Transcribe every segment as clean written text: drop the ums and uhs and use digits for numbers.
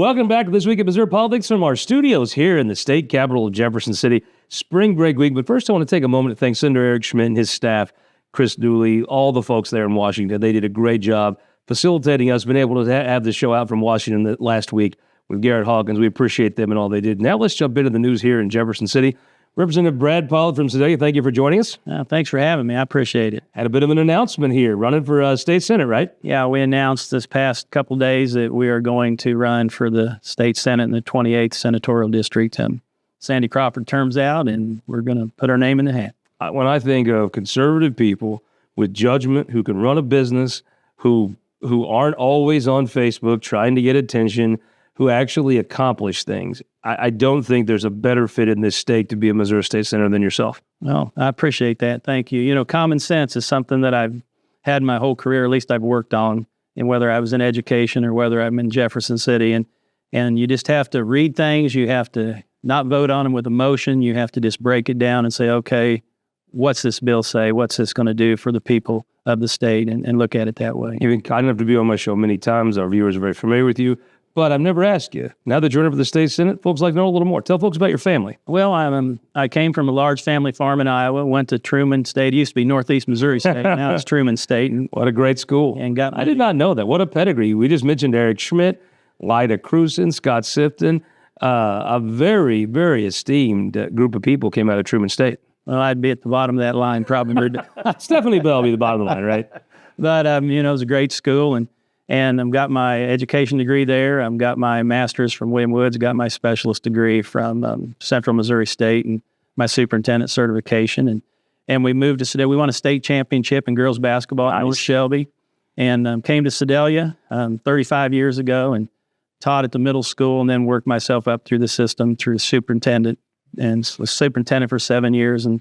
Welcome back to This Week in Missouri Politics from our studios here in the state capital of Jefferson City. Spring break week. But first, I want to take a moment to thank Senator Eric Schmidt and his staff, Chris Dooley, all the folks there in Washington. They did a great job facilitating us, been able to have the show out from Washington last week with Garrett Hawkins. We appreciate them and all they did. Now let's jump into the news here in Jefferson City. Representative Brad Pollitt from Sedalia, thank you for joining us. Thanks for having me. I appreciate it. Had a bit of an announcement here, running for state senate, right? Yeah, we announced this past couple days that we are going to run for the state senate in the 28th senatorial district. Sandy Crawford terms out, and we're going to put our name in the hat. When I think of conservative people with judgment who can run a business, who aren't always on Facebook trying to get attention, who actually accomplish things, I don't think there's a better fit in this state to be a Missouri State Senator than yourself. Well, I appreciate that. Thank you. You know, common sense is something that I've had my whole career, at least I've worked on, and whether I was in education or whether I'm in Jefferson City. And you just have to read things. You have to not vote on them with emotion. You have to just break it down and say, okay, what's this bill say? What's this going to do for the people of the state? And look at it that way. You've been kind enough to be on my show many times. Our viewers are very familiar with you. But I've never asked you. Now that you're running for the state senate, folks like to know a little more. Tell folks about your family. Well, I came from a large family farm in Iowa, went to Truman State. It used to be Northeast Missouri State. Now it's Truman State. And what a great school. I did not know that. What a pedigree. We just mentioned Eric Schmidt, Lyda Cruson, Scott Sifton. A very, very esteemed group of people came out of Truman State. Well, I'd be at the bottom of that line probably. Stephanie Bell will be the bottom of the line, right? But, it was a great school. And I've got my education degree there. I've got my master's from William Woods, got my specialist degree from Central Missouri State, and my superintendent certification. And we moved to Sedalia. We won a state championship in girls basketball at North Shelby, and came to Sedalia 35 years ago and taught at the middle school, and then worked myself up through the system through superintendent, and was superintendent for 7 years and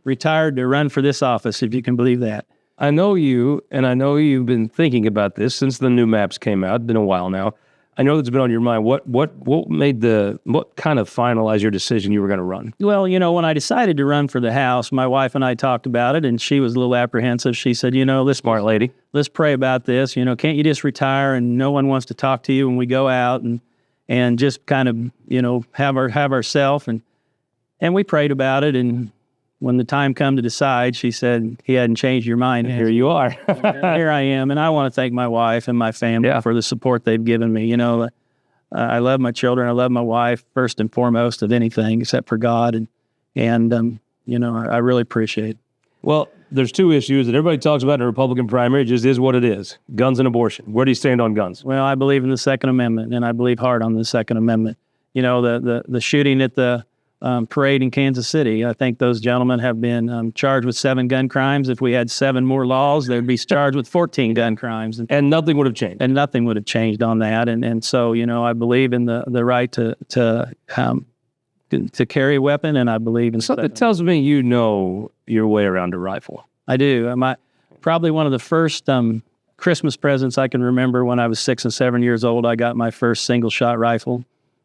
retired to run for this office, if you can believe that. I know you, and I know you've been thinking about this since the new maps came out. It's been a while now. I know it's been on your mind. What kind of finalized your decision you were going to run? Well, when I decided to run for the House, my wife and I talked about it, and she was a little apprehensive. She said, smart lady, let's pray about this. Can't you just retire and no one wants to talk to you when we go out and just kind of, have ourselves. And we prayed about it, and when the time come to decide, she said, he hadn't changed your mind. Here you are. Here I am. And I want to thank my wife and my family for the support they've given me. I love my children. I love my wife first and foremost of anything except for God. And I really appreciate it. Well, there's two issues that everybody talks about in a Republican primary. It just is what it is. Guns and abortion. Where do you stand on guns? Well, I believe in the Second Amendment, and I believe hard on the Second Amendment. The shooting at the parade in Kansas City. I think those gentlemen have been charged with 7 gun crimes. If we had 7 more laws, they'd be charged with 14 gun crimes. And nothing would have changed. And nothing would have changed on that. And so, I believe in the right to carry a weapon, and I believe in... So it tells me you know your way around a rifle. I do. Probably one of the first Christmas presents I can remember when I was 6 and 7 years old, I got my first single-shot rifle.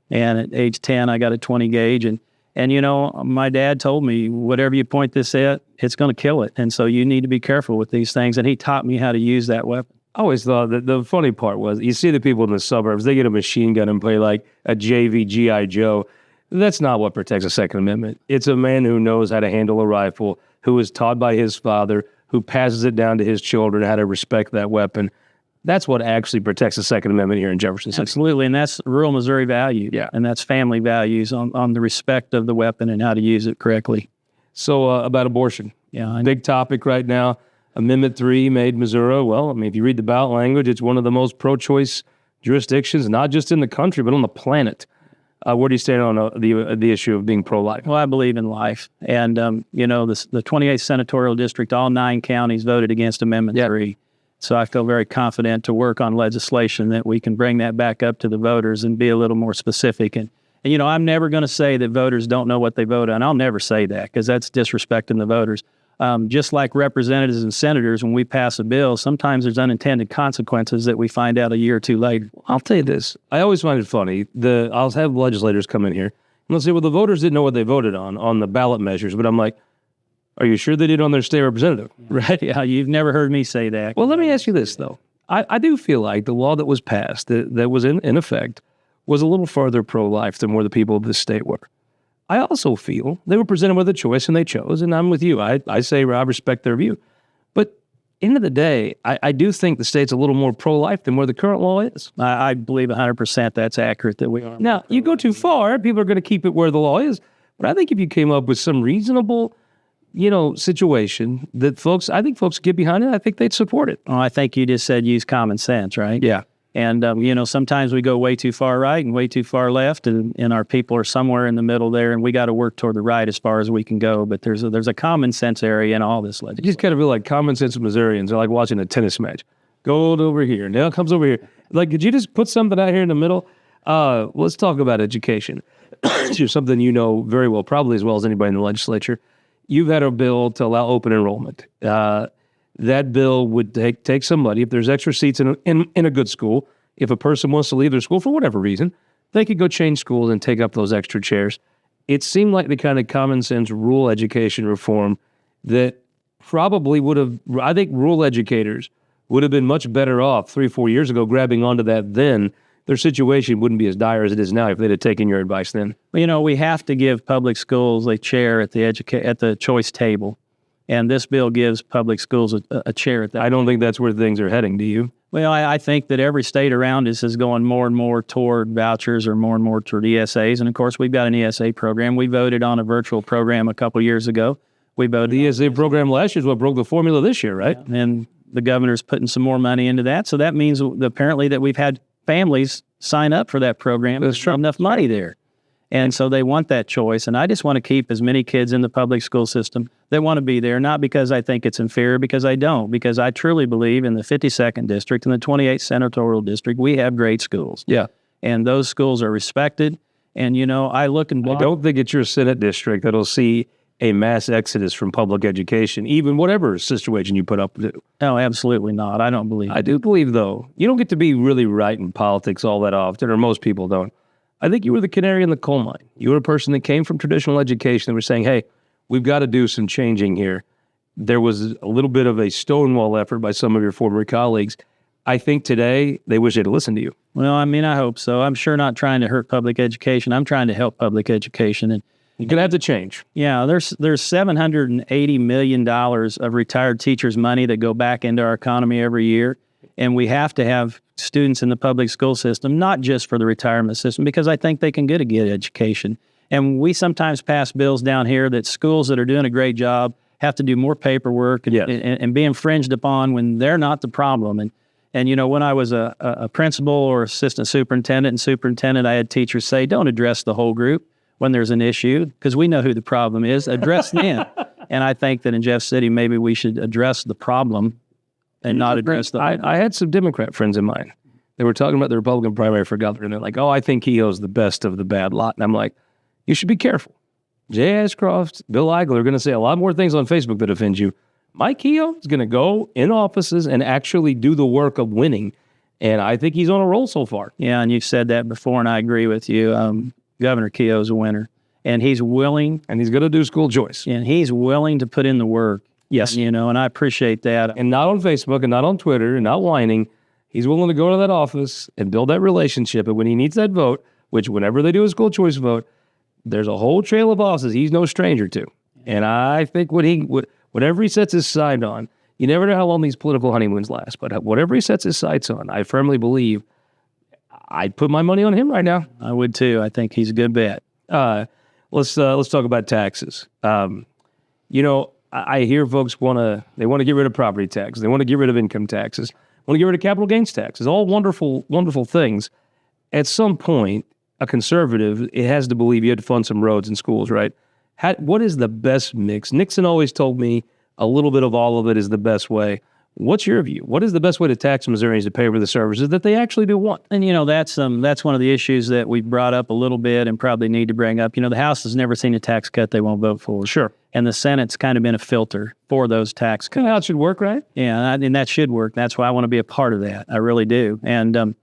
And at age 10, I got a 20 gauge. And my dad told me, whatever you point this at, it's going to kill it. And so you need to be careful with these things. And he taught me how to use that weapon. I always thought that the funny part was, you see the people in the suburbs, they get a machine gun and play like a JV G.I. Joe. That's not what protects the Second Amendment. It's a man who knows how to handle a rifle, who was taught by his father, who passes it down to his children how to respect that weapon. That's what actually protects the Second Amendment here in Jefferson City. Absolutely, and that's rural Missouri value. Yeah. And that's family values on the respect of the weapon and how to use it correctly. So about abortion. Yeah. Big topic right now. Amendment 3 made Missouri, if you read the ballot language, it's one of the most pro-choice jurisdictions, not just in the country, but on the planet. Where do you stand on the issue of being pro-life? Well, I believe in life. And, the 28th senatorial district, all 9 counties voted against Amendment 3. So I feel very confident to work on legislation that we can bring that back up to the voters and be a little more specific. And I'm never going to say that voters don't know what they vote on. I'll never say that because that's disrespecting the voters. Just like representatives and senators, when we pass a bill, sometimes there's unintended consequences that we find out a year or two later. I'll tell you this. I always find it funny. I'll have legislators come in here and they'll say, well, the voters didn't know what they voted on the ballot measures. But I'm like, are you sure they did on their state representative? Right? Yeah, you've never heard me say that. Well, let me ask you this, though. I do feel like the law that was passed, that was in effect, was a little farther pro-life than where the people of this state were. I also feel they were presented with a choice and they chose, and I'm with you. I say I respect their view. But end of the day, I do think the state's a little more pro-life than where the current law is. I believe 100% that's accurate, that we are. Now, you go too far, people are going to keep it where the law is. But I think if you came up with some reasonable, situation that I think folks get behind it, I think they'd support it. Well, I think you just said use common sense, right? Yeah. And, sometimes we go way too far right and way too far left, and our people are somewhere in the middle there, and we got to work toward the right as far as we can go. But there's a common sense area in all this legislation. You just kind of feel like common sense Missourians are like watching a tennis match. Gold over here, now it comes over here. Like, could you just put something out here in the middle? Let's talk about education. It's something you know very well, probably as well as anybody in the legislature. You've had a bill to allow open enrollment. That bill would take some money. If there's extra seats in a good school, if a person wants to leave their school for whatever reason, they could go change schools and take up those extra chairs. It seemed like the kind of common sense rural education reform that probably would have, I think rural educators would have been much better off 3-4 years ago grabbing onto that then. Their situation wouldn't be as dire as it is now if they'd have taken your advice then. Well, we have to give public schools a chair at the choice table. And this bill gives public schools a chair at that. I don't think that's where things are heading, do you? Well, I think that every state around us is going more and more toward vouchers or more and more toward ESAs. And, of course, we've got an ESA program. We voted on a virtual program a couple years ago. We voted. The ESA program last year is what broke the formula this year, right? Yeah. And the governor's putting some more money into that. So that means apparently that we've had families sign up for that program. There's enough money there. And so they want that choice. And I just want to keep as many kids in the public school system that want to be there, not because I think it's inferior, because I don't, because I truly believe in the 52nd district and the 28th senatorial district, we have great schools. Yeah. And those schools are respected. And, I look and I don't think it's your Senate district that'll see a mass exodus from public education, even whatever situation you put up to. No, absolutely not. I don't believe I do believe, though, you don't get to be really right in politics all that often, or most people don't. I think you were the canary in the coal mine. You were a person that came from traditional education that was saying, hey, we've got to do some changing here. There was a little bit of a stonewall effort by some of your former colleagues. I think today they wish they'd listen to you. Well, I hope so. I'm sure not trying to hurt public education. I'm trying to help public education. And you're going to have to change. Yeah, there's $780 million of retired teachers' money that go back into our economy every year. And we have to have students in the public school system, not just for the retirement system, because I think they can get a good education. And we sometimes pass bills down here that schools that are doing a great job have to do more paperwork and be infringed upon when they're not the problem. And when I was a principal or assistant superintendent, I had teachers say, don't address the whole group when there's an issue, because we know who the problem is. Address them. And I think that in Jeff City, maybe we should address the problem and not address the... I had some Democrat friends of mine. They were talking about the Republican primary for governor, and they're like, I think Kehoe's the best of the bad lot. And I'm like, you should be careful. Jay Ashcroft, Bill Eigel are going to say a lot more things on Facebook that offend you. Mike Kehoe is going to go in offices and actually do the work of winning. And I think he's on a roll so far. Yeah, and you've said that before, and I agree with you. Governor Kehoe's a winner. And he's willing... And he's going to do school choice. And he's willing to put in the work. Yes. And I appreciate that. And not on Facebook and not on Twitter and not whining. He's willing to go to that office and build that relationship. And when he needs that vote, which whenever they do a school choice vote, there's a whole trail of offices he's no stranger to. And I think whatever he sets his sight on, you never know how long these political honeymoons last, but whatever he sets his sights on, I firmly believe I'd put my money on him right now. I would too. I think he's a good bet. Let's talk about taxes. I hear folks want to get rid of property taxes. They want to get rid of income taxes. Want to get rid of capital gains taxes. All wonderful, wonderful things. At some point, a conservative, it has to believe you had to fund some roads and schools, right? What is the best mix? Nixon always told me a little bit of all of it is the best way. What's your view? What is the best way to tax Missourians to pay for the services that they actually do want? And, that's one of the issues that we've brought up a little bit and probably need to bring up. The House has never seen a tax cut they won't vote for. Sure. And the Senate's kind of been a filter for those tax cuts. Kind of how it should work, right? Yeah, and that should work. That's why I want to be a part of that. I really do. And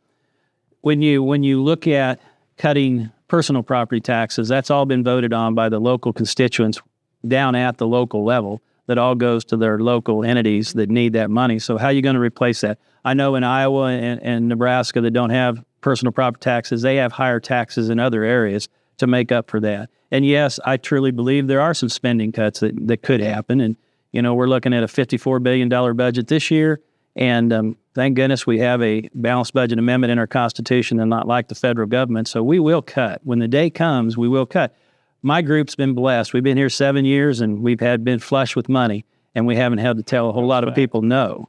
when you look at cutting personal property taxes, that's all been voted on by the local constituents down at the local level. That all goes to their local entities that need that money. So how are you going to replace that? I know in Iowa and Nebraska that don't have personal property taxes, they have higher taxes in other areas to make up for that. And yes, I truly believe there are some spending cuts that could happen. And, we're looking at a $54 billion budget this year. And thank goodness we have a balanced budget amendment in our Constitution and not like the federal government. So we will cut. When the day comes, we will cut. My group's been blessed. We've been here 7 years and we've been flush with money, and we haven't had to tell a whole lot of people no.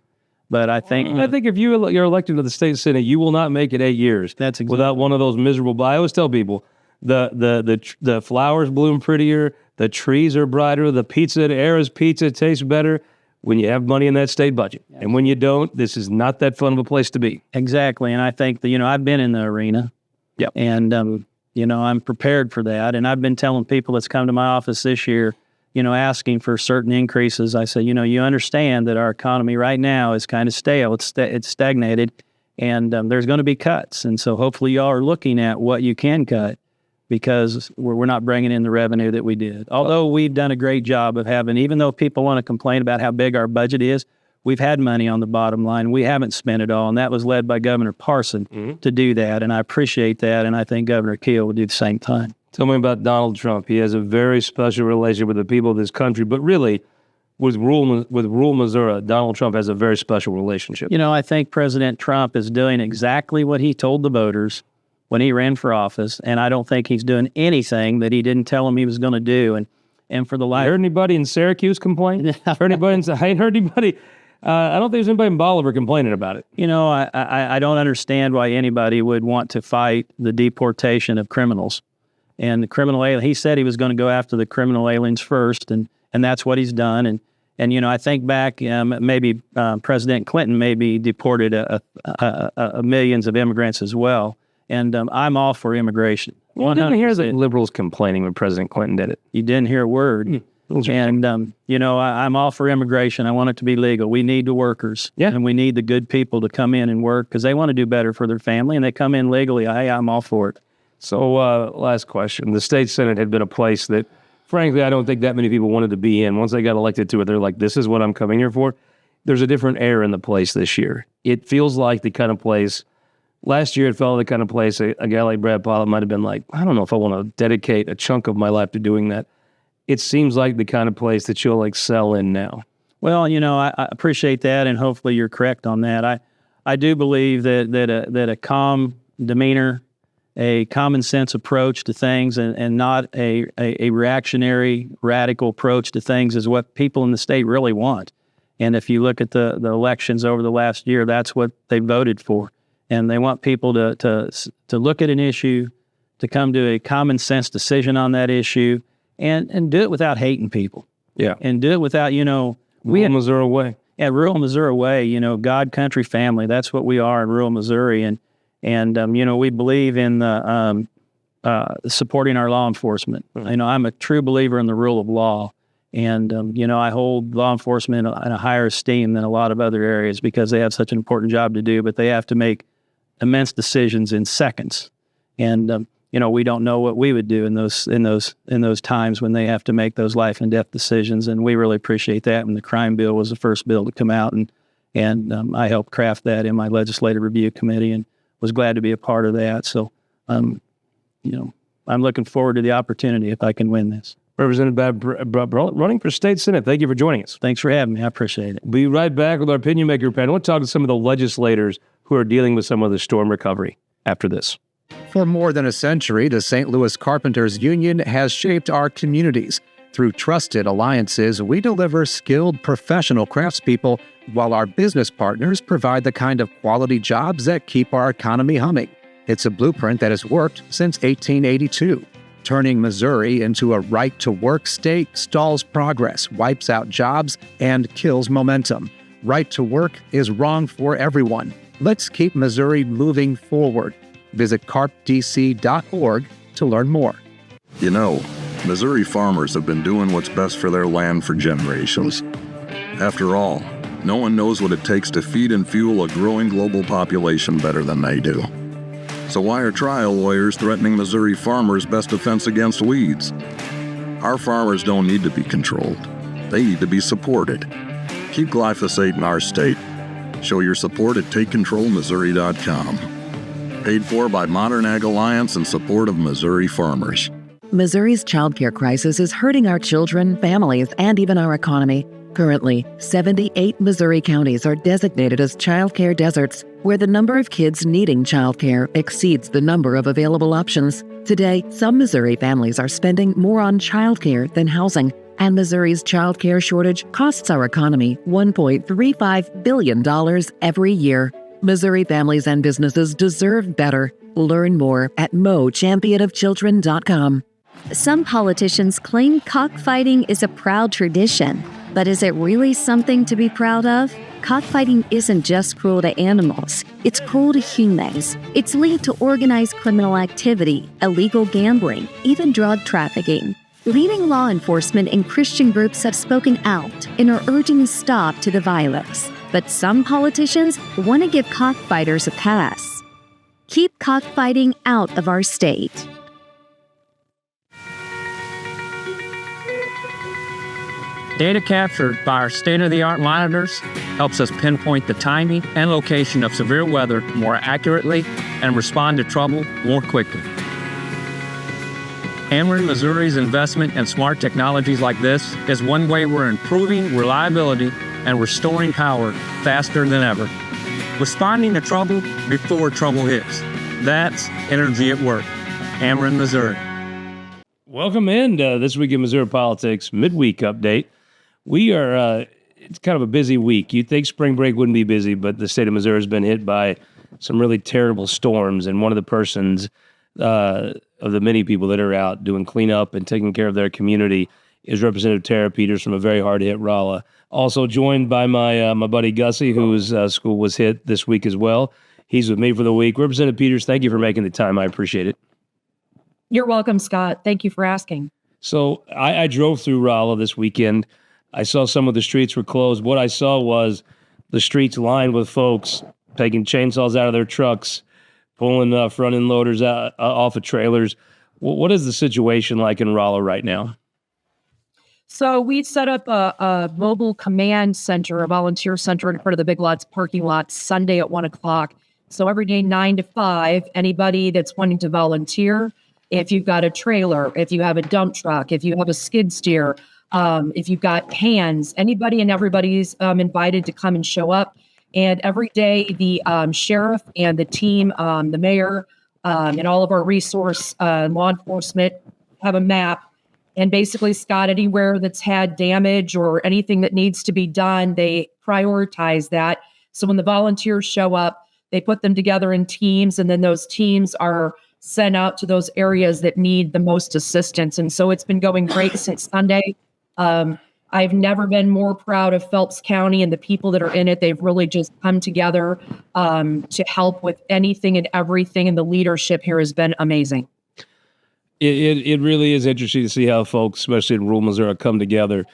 But I think if you're elected to the state senate, you will not make it 8 years without one of those miserable. I always tell people the flowers bloom prettier, the trees are brighter, the pizza at Era's Pizza tastes better when you have money in that state budget. And when you don't, this is not that fun of a place to be. Exactly. And I think that, I've been in the arena. Yep. And, I'm prepared for that. And I've been telling people that's come to my office this year, asking for certain increases. I say, you understand that our economy right now is kind of stale. It's stagnated, and there's going to be cuts. And so hopefully y'all are looking at what you can cut, because we're not bringing in the revenue that we did. Although we've done a great job of having, even though people want to complain about how big our budget is, we've had money on the bottom line. We haven't spent it all, and that was led by Governor Parson to do that, and I appreciate that, and I think Governor Keel will do the same time. Tell me about Donald Trump. He has a very special relationship with the people of this country, but really, with rural Missouri, Donald Trump has a very special relationship. I think President Trump is doing exactly what he told the voters when he ran for office, and I don't think he's doing anything that he didn't tell them he was going to do. And for the life, heard anybody in Syracuse complain? Heard anybody? I ain't heard anybody. I don't think there's anybody in Bolivar complaining about it. I don't understand why anybody would want to fight the deportation of criminals. And the criminal alien, he said he was going to go after the criminal aliens first, and that's what he's done. And I think back, maybe President Clinton maybe deported millions of immigrants as well. And I'm all for immigration. You didn't hear the liberals complaining when President Clinton did it. You didn't hear a word. And, I'm all for immigration. I want it to be legal. We need the workers. Yeah. And we need the good people to come in and work because they want to do better for their family, and they come in legally. I'm all for it. So last question. The state senate had been a place that, frankly, I don't think that many people wanted to be in. Once they got elected to it, they're like, this is what I'm coming here for. There's a different air in the place this year. It feels like the kind of place. Last year, it felt like the kind of place a guy like Brad Pollitt might have been like, I don't know if I want to dedicate a chunk of my life to doing that. It seems like the kind of place that you'll excel in now. Well, I appreciate that, and hopefully you're correct on that. I do believe that a calm demeanor, a common sense approach to things, and not a reactionary, radical approach to things is what people in the state really want. And if you look at the elections over the last year, that's what they voted for. And they want people to look at an issue, to come to a common sense decision on that issue, and do it without hating people. Yeah. And do it without, rural Missouri way. Yeah, rural Missouri way, God, country, family. That's what we are in rural Missouri. And we believe in supporting our law enforcement. Mm-hmm. I'm a true believer in the rule of law. And, I hold law enforcement in a higher esteem than a lot of other areas because they have such an important job to do, but they have to make immense decisions in seconds. And, we don't know what we would do in those times when they have to make those life and death decisions. And we really appreciate that. And the crime bill was the first bill to come out. And I helped craft that in my legislative review committee and was glad to be a part of that. So, I'm looking forward to the opportunity if I can win this. Representative Brad running for state senate. Thank you for joining us. Thanks for having me. I appreciate it. Be right back with our opinion maker panel. We'll talk to some of the legislators who are dealing with some of the storm recovery after this. For more than a century, the St. Louis Carpenters Union has shaped our communities. Through trusted alliances, we deliver skilled professional craftspeople while our business partners provide the kind of quality jobs that keep our economy humming. It's a blueprint that has worked since 1882. Turning Missouri into a right-to-work state stalls progress, wipes out jobs, and kills momentum. Right to work is wrong for everyone. Let's keep Missouri moving forward. Visit carpdc.org to learn more. Missouri farmers have been doing what's best for their land for generations. After all, no one knows what it takes to feed and fuel a growing global population better than they do. So why are trial lawyers threatening Missouri farmers' best defense against weeds? Our farmers don't need to be controlled. They need to be supported. Keep glyphosate in our state. Show your support at TakeControlMissouri.com. Paid for by Modern Ag Alliance in support of Missouri farmers. Missouri's childcare crisis is hurting our children, families, and even our economy. Currently, 78 Missouri counties are designated as childcare deserts, where the number of kids needing childcare exceeds the number of available options. Today, some Missouri families are spending more on childcare than housing, and Missouri's childcare shortage costs our economy $1.35 billion every year. Missouri families and businesses deserve better. Learn more at mochampionofchildren.com. Some politicians claim cockfighting is a proud tradition, but is it really something to be proud of? Cockfighting isn't just cruel to animals, it's cruel to humans. It's linked to organized criminal activity, illegal gambling, even drug trafficking. Leading law enforcement and Christian groups have spoken out and are urging a stop to the violence. But some politicians want to give cockfighters a pass. Keep cockfighting out of our state. Data captured by our state-of-the-art monitors helps us pinpoint the timing and location of severe weather more accurately and respond to trouble more quickly. Ameren, Missouri's investment in smart technologies like this is one way we're improving reliability and restoring power faster than ever. Responding to trouble before trouble hits. That's energy at work. Ameren, Missouri. Welcome in This Week in Missouri Politics midweek update. We are, it's kind of a busy week. You'd think spring break wouldn't be busy, but the state of Missouri has been hit by some really terrible storms. And one of the persons of the many people that are out doing cleanup and taking care of their community is Representative Tara Peters from a very hard-hit Rolla. Also joined by my buddy Gussie, whose school was hit this week as well. He's with me for the week. Representative Peters, thank you for making the time. I appreciate it. You're welcome, Scott. Thank you for asking. So I drove through Rolla this weekend. I saw some of the streets were closed. What I saw was the streets lined with folks taking chainsaws out of their trucks, pulling front end loaders out off of trailers. What is the situation like in Rolla right now? So we set up a mobile command center, a volunteer center in front of the Big Lots parking lot Sunday at 1:00. So every day, 9 to 5, anybody that's wanting to volunteer, if you've got a trailer, if you have a dump truck, if you have a skid steer, if you've got hands, anybody and everybody's invited to come and show up. And every day, the sheriff and the team, the mayor, and all of our resource law enforcement have a map. And basically, Scott, anywhere that's had damage or anything that needs to be done, they prioritize that. So when the volunteers show up, they put them together in teams, and then those teams are sent out to those areas that need the most assistance. And so it's been going great since Sunday. I've never been more proud of Phelps County and the people that are in it. They've really just come together to help with anything and everything, and the leadership here has been amazing. It really is interesting to see how folks, especially in rural Missouri, come together.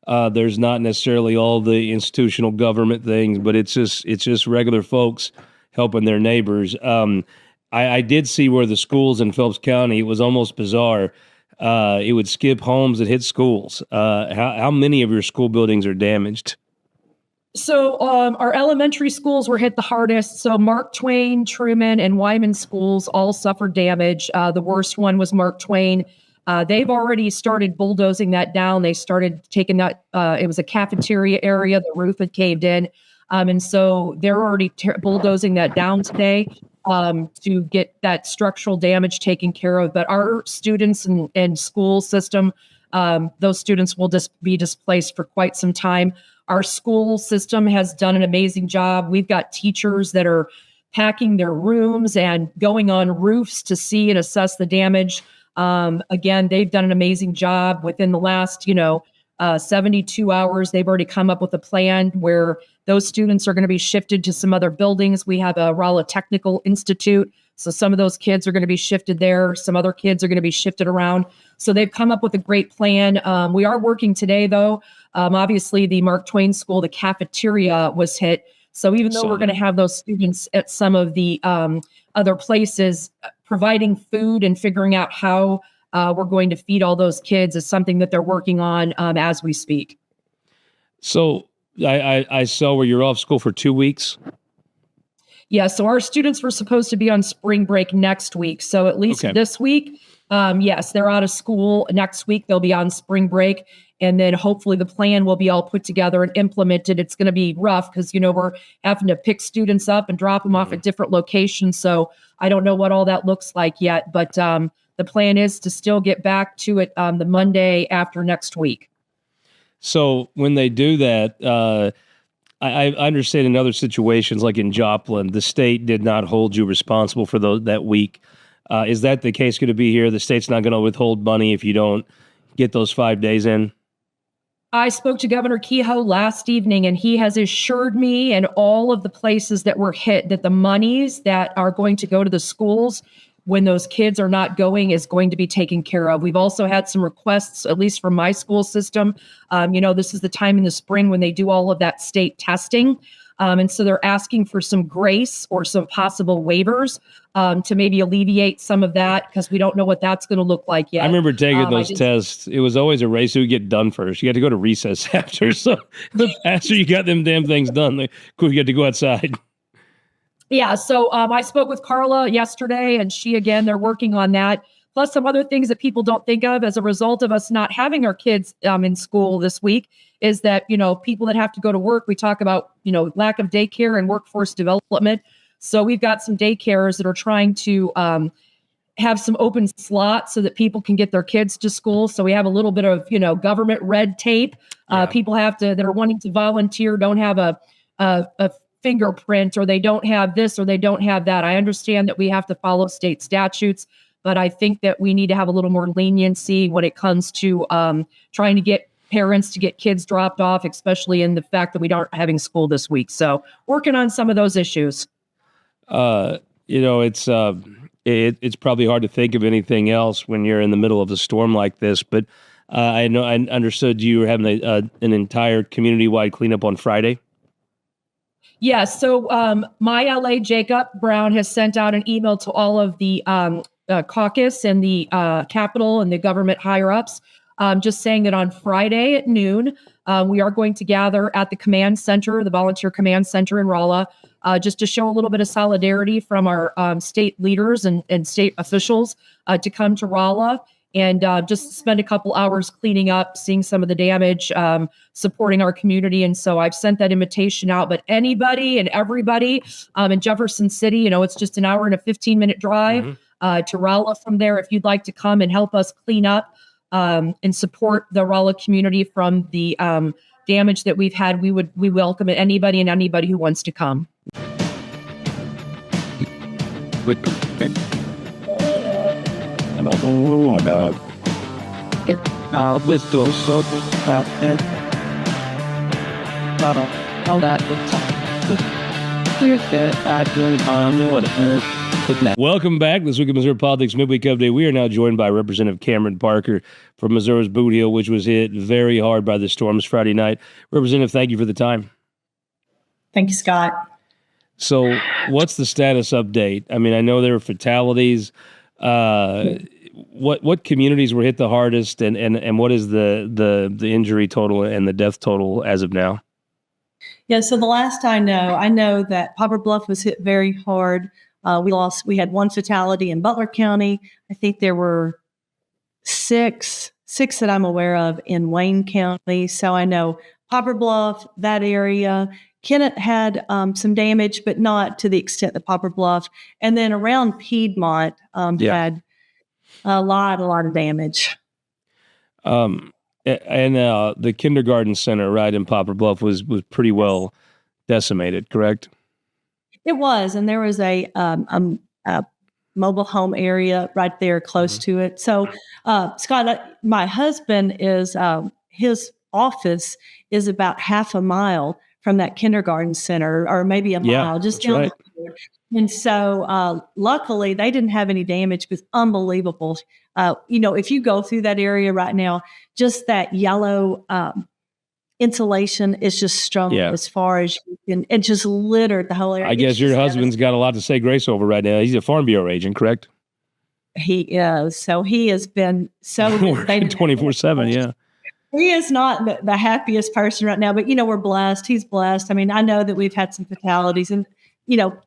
There's not necessarily all the institutional government things, but it's just regular folks helping their neighbors. I did see where the schools in Phelps County, it was almost bizarre. It would skip homes that hit schools. How many of your school buildings are damaged? So our elementary schools were hit the hardest. So Mark Twain, Truman, and Wyman schools all suffered damage. The worst one was Mark Twain. They've already started bulldozing that down. They started taking that. It was a cafeteria area. The roof had caved in. And so they're already bulldozing that down today to get that structural damage taken care of. But our students and school system, those students will just be displaced for quite some time. Our school system has done an amazing job. We've got teachers that are packing their rooms and going on roofs to see and assess the damage. Again, they've done an amazing job. Within the last, 72 hours, they've already come up with a plan where those students are going to be shifted to some other buildings. We have a Rolla Technical Institute, so some of those kids are going to be shifted there. Some other kids are going to be shifted around. So they've come up with a great plan. We are working today, though. Obviously, the Mark Twain School, the cafeteria was hit. So even though we're going to have those students at some of the other places, providing food and figuring out how we're going to feed all those kids is something that they're working on as we speak. So I saw where you're off school for 2 weeks. Yeah, so our students were supposed to be on spring break next week. So at least this week, yes, they're out of school. Next week, they'll be on spring break. And then hopefully the plan will be all put together and implemented. It's going to be rough because, we're having to pick students up and drop them off at different locations. So I don't know what all that looks like yet. But the plan is to still get back to it the Monday after next week. So when they do that, I understand in other situations, like in Joplin, the state did not hold you responsible for that week. Is that the case going to be here? The state's not going to withhold money if you don't get those 5 days in? I spoke to Governor Kehoe last evening, and he has assured me and all of the places that were hit that the monies that are going to go to the schools when those kids are not going is going to be taken care of. We've also had some requests, at least from my school system. This is the time in the spring when they do all of that state testing. And so they're asking for some grace or some possible waivers to maybe alleviate some of that, because we don't know what that's going to look like yet. I remember taking those tests. It was always a race who would get done first. You had to go to recess after. So the faster you got them damn things done, you had to go outside. Yeah, so I spoke with Carla yesterday, and they're working on that. Plus some other things that people don't think of as a result of us not having our kids in school this week is that, people that have to go to work, we talk about, lack of daycare and workforce development. So we've got some daycares that are trying to have some open slots so that people can get their kids to school. So we have a little bit of, government red tape. People that are wanting to volunteer don't have a fingerprint, or they don't have this, or they don't have that. I understand that we have to follow state statutes, but I think that we need to have a little more leniency when it comes to trying to get parents to get kids dropped off, especially in the fact that we aren't having school this week. So working on some of those issues. It's probably hard to think of anything else when you're in the middle of a storm like this, but I understood you were having an entire community-wide cleanup on Friday. Yeah, so my LA Jacob Brown has sent out an email to all of the caucus and the Capitol and the government higher-ups, just saying that on Friday at noon, we are going to gather at the command center, the volunteer command center in Rolla, just to show a little bit of solidarity from our state leaders and state officials to come to Rolla and just spend a couple hours cleaning up, seeing some of the damage, supporting our community. And so I've sent that invitation out. But anybody and everybody in Jefferson City, it's just an hour and a 15-minute drive to Rolla from there. If you'd like to come and help us clean up and support the Rolla community from the damage that we've had, we welcome anybody who wants to come. Welcome back. This week of Missouri Politics Midweek Update. We are now joined by Representative Cameron Parker from Missouri's Boot Heel, which was hit very hard by the storms Friday night. Representative, thank you for the time. Thank you, Scott. So what's the status update? I mean, I know there were fatalities. What communities were hit the hardest, and what is the injury total and the death total as of now? Yeah, so the last I know that Poplar Bluff was hit very hard. We had one fatality in Butler County. I think there were six that I'm aware of in Wayne County. So I know Poplar Bluff, that area. Kennett had some damage, but not to the extent that Poplar Bluff. And then around Piedmont had a lot of damage. And the kindergarten center right in Poplar Bluff was pretty well decimated, correct? It was, and there was a mobile home area right there close to it. So, Scott, my husband his office is about half a mile from that kindergarten center, or maybe a mile, just down the road. And so, luckily, they didn't have any damage. It was unbelievable. If you go through that area right now, just that yellow insulation is just strung as far as you can. It just littered the whole area. I guess your husband's got a lot to say grace over right now. He's a Farm Bureau agent, correct? He is. So he has been so 24/7. Yeah. He is not the happiest person right now, but we're blessed. He's blessed. I mean, I know that we've had some fatalities, and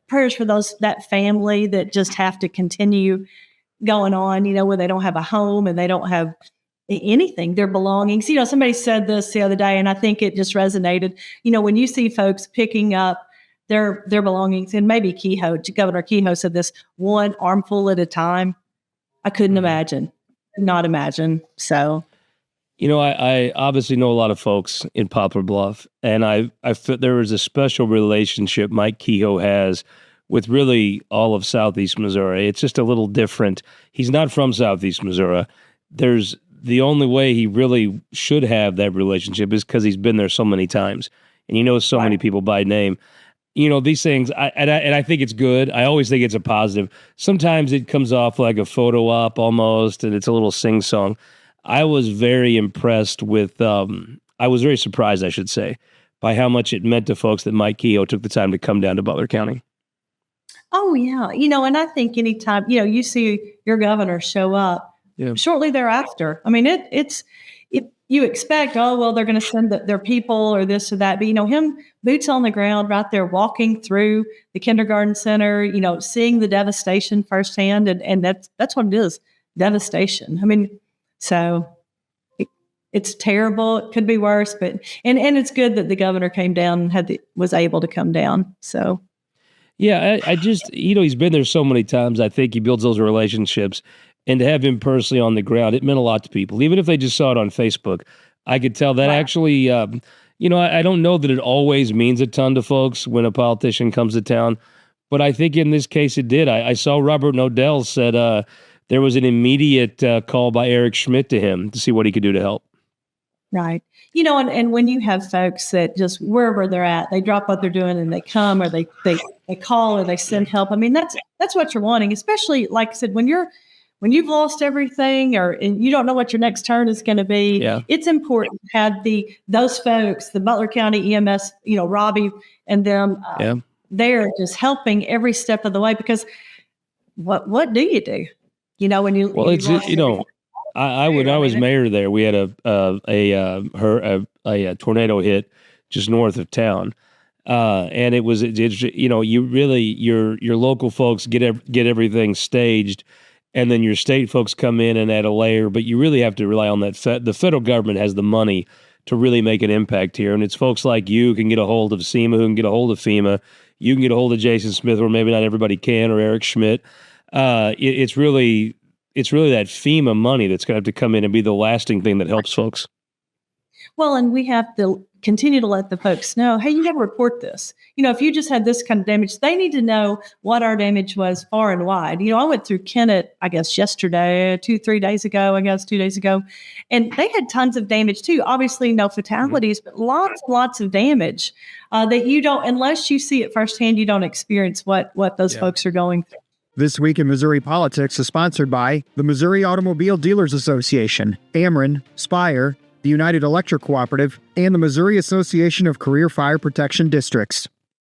prayers for that family that just have to continue going on, where they don't have a home and they don't have anything, their belongings. Somebody said this the other day, and I think it just resonated. When you see folks picking up their belongings, and maybe Governor Kehoe said this, one armful at a time. I couldn't imagine, not imagine. So, I obviously know a lot of folks in Poplar Bluff, and I feel there is a special relationship Mike Kehoe has with really all of Southeast Missouri. It's just a little different. He's not from Southeast Missouri. The only way he really should have that relationship is because he's been there so many times, and he knows so many people by name. These things, I think it's good. I always think it's a positive. Sometimes it comes off like a photo op almost, and it's a little sing-song. I was very impressed with, I was very surprised, I should say, by how much it meant to folks that Mike Kehoe took the time to come down to Butler County. Oh, yeah. And I think anytime, you see your governor show up shortly thereafter. I mean, you expect, they're going to send their people or this or that. But, him, boots on the ground right there, walking through the kindergarten center, seeing the devastation firsthand. And that's what it is, devastation. I mean, so it's terrible. It could be worse, but and it's good that the governor came down and was able to come down. So. Yeah, I just, he's been there so many times. I think he builds those relationships. And to have him personally on the ground, it meant a lot to people. Even if they just saw it on Facebook, I could tell that actually, I don't know that it always means a ton to folks when a politician comes to town, but I think in this case it did. I saw Robert Nodell said there was an immediate call by Eric Schmidt to him to see what he could do to help. Right. And when you have folks that just wherever they're at, they drop what they're doing and they come or they call or they send help. I mean, that's what you're wanting, especially like I said, when you've lost everything and you don't know what your next turn is going to be, it's important to have those folks, the Butler County EMS, Robbie and them, they're just helping every step of the way because what do you do? When you when I was mayor there, we had a tornado hit just north of town. And it was, you really, your local folks get everything staged, and then your state folks come in and add a layer, but you really have to rely on that. The federal government has the money to really make an impact here. And it's folks like you who can get a hold of SEMA, who can get a hold of FEMA. You can get a hold of Jason Smith, or maybe not everybody can, or Eric Schmidt. It's really that FEMA money that's going to have to come in and be the lasting thing that helps folks. Well, and we have to continue to let the folks know, hey, you got to report this. If you just had this kind of damage, they need to know what our damage was far and wide. I went through Kennett, I guess, yesterday, 2 days ago, and they had tons of damage too. Obviously, no fatalities, but lots of damage that you don't, unless you see it firsthand, you don't experience what those folks are going through. This Week in Missouri Politics is sponsored by the Missouri Automobile Dealers Association, Ameren, Spire, the United Electric Cooperative, and the Missouri Association of Career Fire Protection Districts.